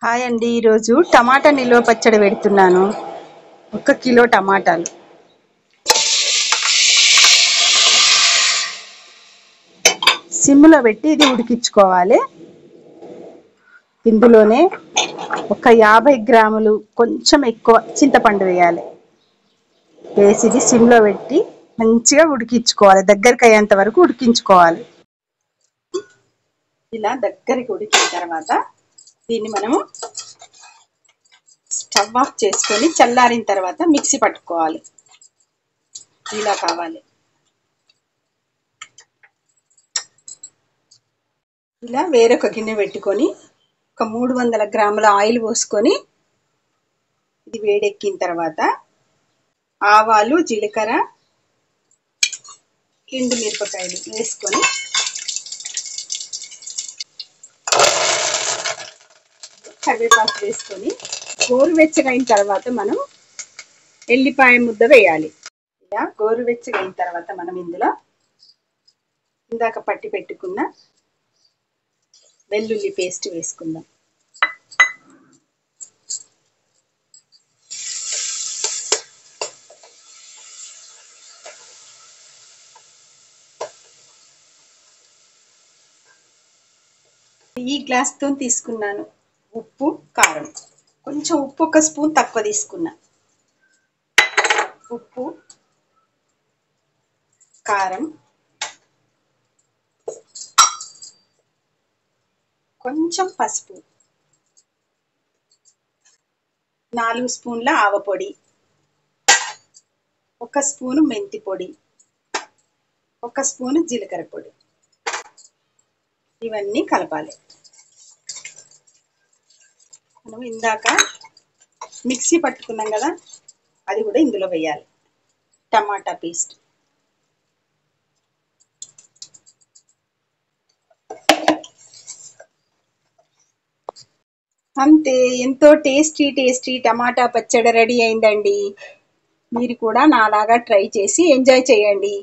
Hi అండి, ఈరోజు టమాటా నిల్వ పచ్చడి పెడుతున్నాను. 1 కిలో టమాటాలు సిమ్లో పెట్టి ఇది ఉడికించుకోవాలి. ఇందులోనే ఒక 50 గ్రాములు కొంచెం ఎక్కువ చింతపండు వేయాలి. వేసి ఇది సిమ్లో పెట్టి మంచిగా ఉడికించుకోవాలి. దగ్గరికి అయ్యేంత వరకు ఉడికించుకోవాలి. ఇలా దగ్గరికి ఉడికిన తర్వాత దీన్ని మనము స్టవ్ ఆఫ్ చేసుకొని చల్లారిన తర్వాత మిక్సీ పట్టుకోవాలి. ఇలా కావాలి. ఇలా వేరొక గిన్నె పెట్టుకొని ఒక 300 గ్రాముల ఆయిల్ పోసుకొని ఇది వేడెక్కిన తర్వాత ఆవాలు, జీలకర్ర, ఎండు మిరపకాయలు వేసుకొని కరివేపాకు వేసుకొని గోరువెచ్చగా అయిన తర్వాత మనం ఎల్లిపాయ ముద్ద వేయాలి. ఇలా గోరువెచ్చగా అయిన తర్వాత మనం ఇందులో ఇందాక పట్టి పెట్టుకున్న వెల్లుల్లి పేస్ట్ వేసుకుందాం. ఈ గ్లాస్తో తీసుకున్నాను. ఉప్పు, కారం, కొంచెం ఉప్పు 1 స్పూన్ తక్కువ తీసుకున్నా. ఉప్పు, కారం, కొంచెం పసుపు, 4 స్పూన్ల ఆవపొడి, 1 స్పూను మెంతి పొడి, 1 స్పూను జీలకర్ర పొడి. ఇవన్నీ కలపాలి. మనం ఇందాక మిక్సీ పట్టుకున్నాం కదా, అది కూడా ఇందులో వేయాలి. టమాటా పేస్ట్ అంతే. ఎంతో టేస్టీ టమాటా పచ్చడి రెడీ అయిందండి. మీరు కూడా నాలాగా ట్రై చేసి ఎంజాయ్ చేయండి.